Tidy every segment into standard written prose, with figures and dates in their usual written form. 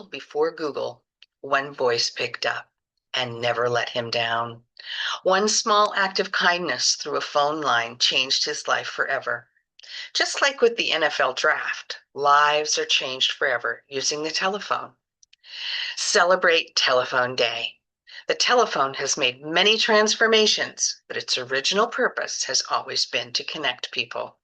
little before Google, one voice picked up and never let him down. One small act of kindness through a phone line changed his life forever. Just like with the NFL draft, lives are changed forever using the telephone. Celebrate Telephone Day. The telephone has made many transformations, but its original purpose has always been to connect people.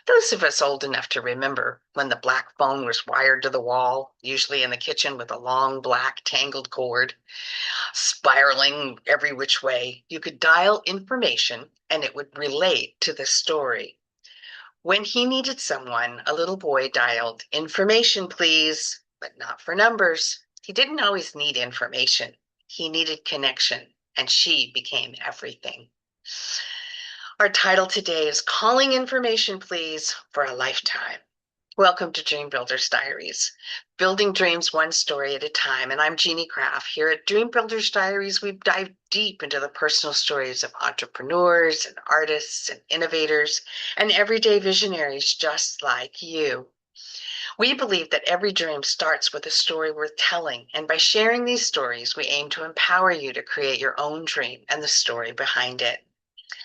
Those of us old enough to remember when the black phone was wired to the wall, usually in the kitchen with a long black tangled cord, spiraling every which way, you could dial information and it would relate to the story. When he needed someone, a little boy dialed, "Information, please," but not for numbers. He didn't always need information. He needed connection, and she became everything. Our title today is Calling Information, Please, for a Lifetime. Welcome to Dream Builders Diaries, building dreams one story at a time. And I'm Jeannie Kraft. Here at Dream Builders Diaries, we dive deep into the personal stories of entrepreneurs and artists and innovators and everyday visionaries just like you. We believe that every dream starts with a story worth telling, and by sharing these stories, we aim to empower you to create your own dream and the story behind it.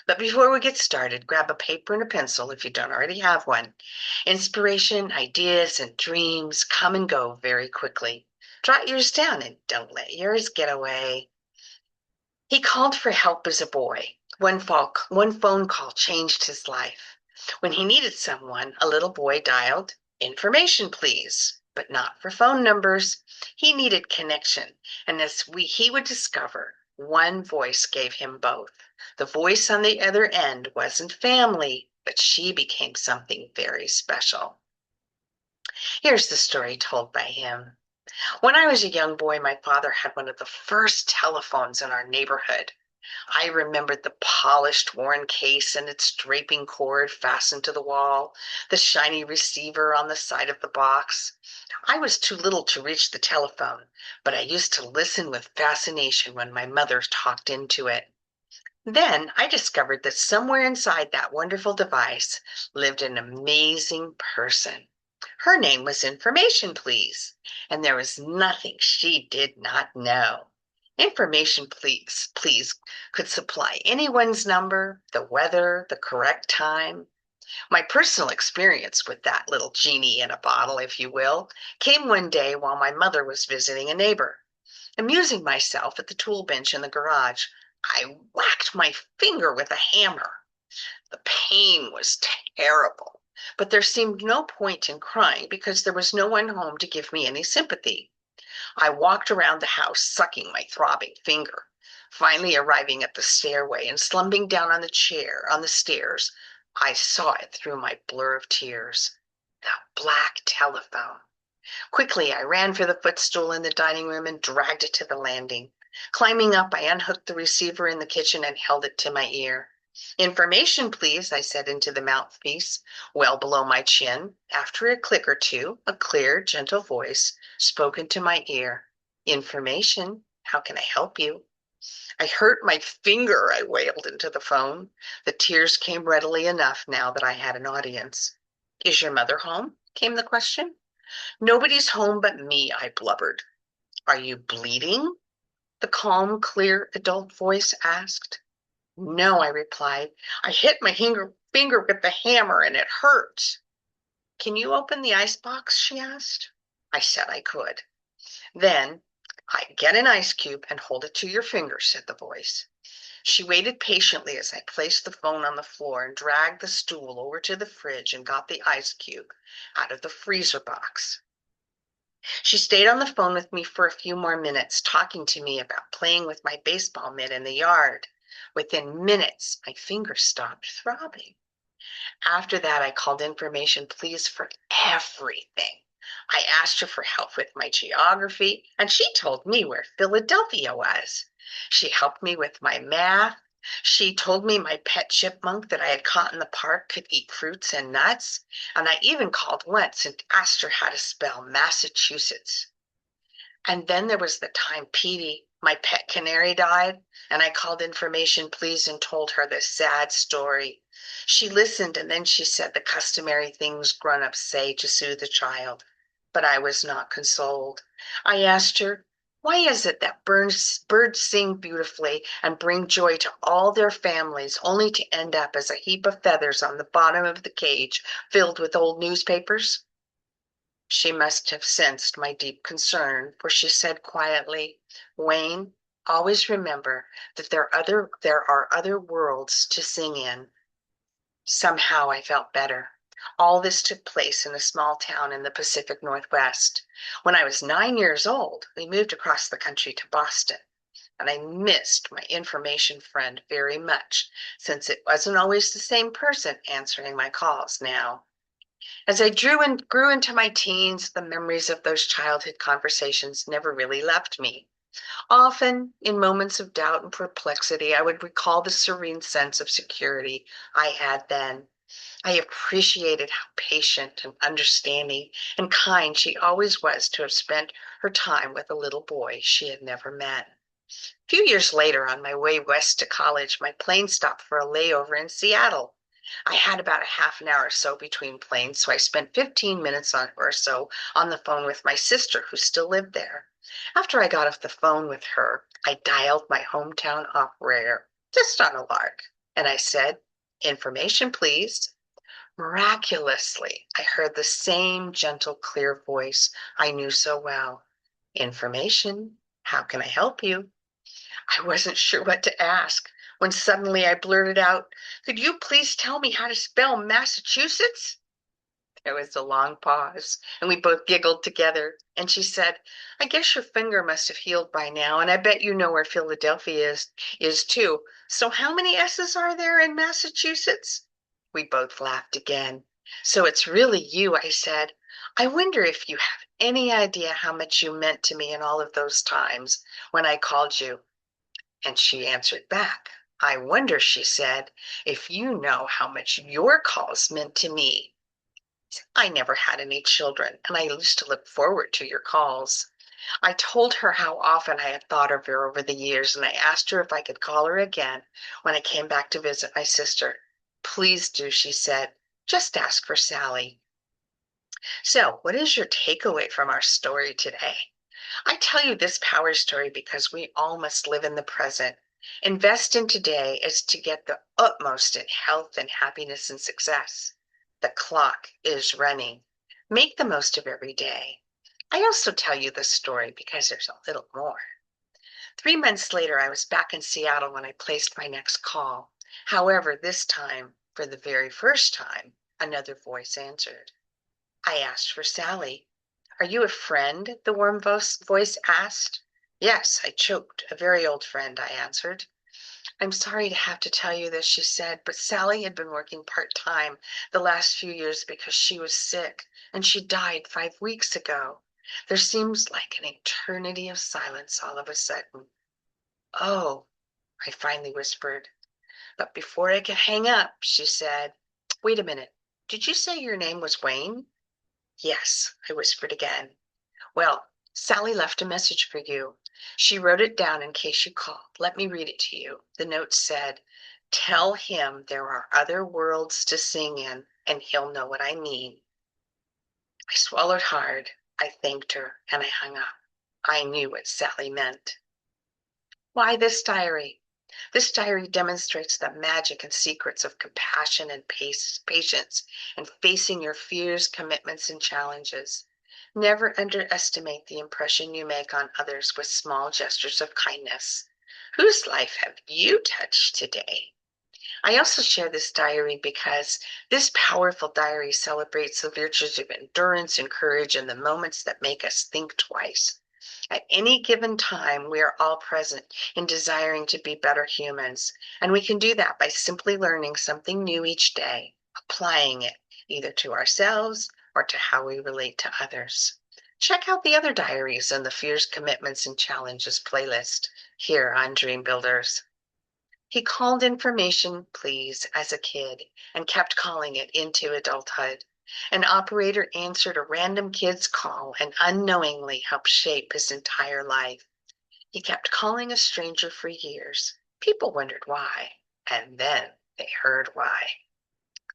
But before we get started, grab a paper and a pencil if you don't already have one. Inspiration, ideas, and dreams come and go very quickly. Jot yours down and don't let yours get away. He called for help as a boy. One phone call changed his life. When he needed someone, a little boy dialed, "Information, please," but not for phone numbers. He needed connection, and he would discover, one voice gave him both. The voice on the other end wasn't family, but she became something very special. Here's the story told by him. When I was a young boy, my father had one of the first telephones in our neighborhood. I remembered the polished, worn case and its draping cord fastened to the wall, the shiny receiver on the side of the box. I was too little to reach the telephone, but I used to listen with fascination when my mother talked into it. Then I discovered that somewhere inside that wonderful device lived an amazing person. Her name was Information, Please, and there was nothing she did not know. Information, please could supply anyone's number, the weather, the correct time. My personal experience with that little genie in a bottle, if you will, came one day while my mother was visiting a neighbor. Amusing myself at the tool bench in the garage, I whacked my finger with a hammer. The pain was terrible, but there seemed no point in crying because there was no one home to give me any sympathy. I walked around the house, sucking my throbbing finger. Finally arriving at the stairway and slumping down on the stairs, I saw it through my blur of tears. The black telephone. Quickly, I ran for the footstool in the dining room and dragged it to the landing. Climbing up, I unhooked the receiver in the kitchen and held it to my ear. "Information, please," I said into the mouthpiece, well below my chin. After a click or two, a clear, gentle voice spoke into my ear. "Information, how can I help you?" "I hurt my finger," I wailed into the phone. The tears came readily enough now that I had an audience. "Is your mother home?" came the question. "Nobody's home but me," I blubbered. "Are you bleeding?" the calm, clear adult voice asked. "No," I replied. "I hit my finger with the hammer and it hurts." "Can you open the icebox?" she asked. I said I could. "Then I get an ice cube and hold it to your finger," said the voice. She waited patiently as I placed the phone on the floor and dragged the stool over to the fridge and got the ice cube out of the freezer box. She stayed on the phone with me for a few more minutes, talking to me about playing with my baseball mitt in the yard. Within minutes, my fingers stopped throbbing. After that, I called Information, Please, for everything. I asked her for help with my geography, and she told me where Philadelphia was. She helped me with my math. She told me my pet chipmunk that I had caught in the park could eat fruits and nuts, and I even called once and asked her how to spell Massachusetts. And then there was the time Petey, my pet canary, died, and I called Information, Please, and told her this sad story. She listened, and then she said the customary things grown-ups say to soothe a child. But I was not consoled. I asked her, why is it that birds sing beautifully and bring joy to all their families only to end up as a heap of feathers on the bottom of the cage filled with old newspapers? She must have sensed my deep concern, for she said quietly, Wayne, always remember that there are other worlds to sing in. Somehow I felt better. All this took place in a small town in the Pacific Northwest. When I was 9 years old, we moved across the country to Boston, and I missed my information friend very much, since it wasn't always the same person answering my calls now. As I grew into my teens, the memories of those childhood conversations never really left me. Often, in moments of doubt and perplexity, I would recall the serene sense of security I had then. I appreciated how patient and understanding and kind she always was to have spent her time with a little boy she had never met. A few years later, on my way west to college, my plane stopped for a layover in Seattle. I had about a half an hour or so between planes, so I spent 15 minutes or so on the phone with my sister, who still lived there. After I got off the phone with her, I dialed my hometown operator, just on a lark, and I said, information, please. Miraculously, I heard the same gentle, clear voice I knew so well. Information, how can I help you? I wasn't sure what to ask when suddenly I blurted out, could you please tell me how to spell Massachusetts? There was a long pause, and we both giggled together. And she said, I guess your finger must have healed by now, and I bet you know where Philadelphia is too. So how many S's are there in Massachusetts? We both laughed again. So it's really you, I said. I wonder if you have any idea how much you meant to me in all of those times when I called you. And she answered back, I wonder, she said, if you know how much your calls meant to me. I never had any children, and I used to look forward to your calls. I told her how often I had thought of her over the years, and I asked her if I could call her again when I came back to visit my sister. Please do, she said. Just ask for Sally. So, what is your takeaway from our story today? I tell you this power story because we all must live in the present. Invest in today is to get the utmost in health and happiness and success. The clock is running. Make the most of every day. I also tell you this story because there's a little more. 3 months later, I was back in Seattle when I placed my next call. However, this time, for the very first time, another voice answered. I asked for Sally. Are you a friend? The warm voice asked. Yes, I choked. A very old friend, I answered. I'm sorry to have to tell you this, she said, but Sally had been working part-time the last few years because she was sick, and she died 5 weeks ago. There seems like an eternity of silence all of a sudden. Oh, I finally whispered. But before I could hang up, she said, wait a minute. Did you say your name was Wayne? Yes, I whispered again. Well, Sally left a message for you. She wrote it down in case you called. Let me read it to you. The note said, tell him there are other worlds to sing in, and he'll know what I mean. I swallowed hard. I thanked her, and I hung up. I knew what Sally meant. Why this diary? This diary demonstrates the magic and secrets of compassion and patience and facing your fears, commitments, and challenges. Never underestimate the impression you make on others with small gestures of kindness. Whose life have you touched today? I also share this diary because this powerful diary celebrates the virtues of endurance and courage in the moments that make us think twice. At any given time, we are all present in desiring to be better humans, and we can do that by simply learning something new each day, applying it either to ourselves or to how we relate to others. Check out the other diaries in the Fears, Commitments, and Challenges playlist here on Dream Builders. He called information, please, as a kid and kept calling it into adulthood. An operator answered a random kid's call and unknowingly helped shape his entire life. He kept calling a stranger for years. People wondered why, and then they heard why.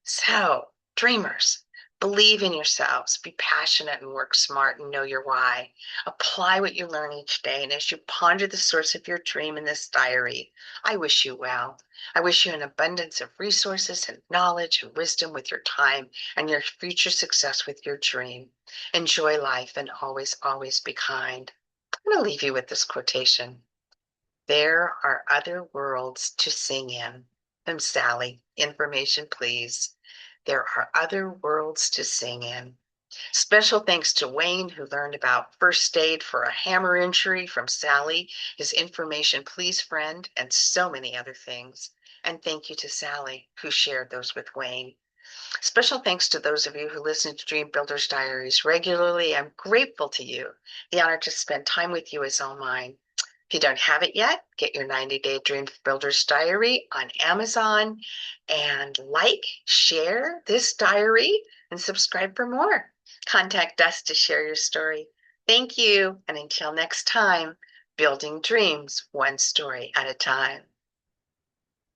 So, dreamers, Believe in yourselves, be passionate and work smart and know your why. Apply what you learn each day. And as you ponder the source of your dream in this diary, I wish you well. I wish you an abundance of resources and knowledge and wisdom with your time and your future success with your dream. Enjoy life and always, always be kind. I'm going to leave you with this quotation. There are other worlds to sing in. From Sally. Information, please. There are other worlds to sing in. Special thanks to Wayne, who learned about first aid for a hammer injury from Sally, his information, please, friend, and so many other things. And thank you to Sally, who shared those with Wayne. Special thanks to those of you who listen to Dream Builders Diaries regularly. I'm grateful to you. The honor to spend time with you is all mine. If you don't have it yet, get your 90-day Dream Builders Diary on Amazon and like, share this diary, and subscribe for more. Contact us to share your story. Thank you, and until next time, building dreams one story at a time.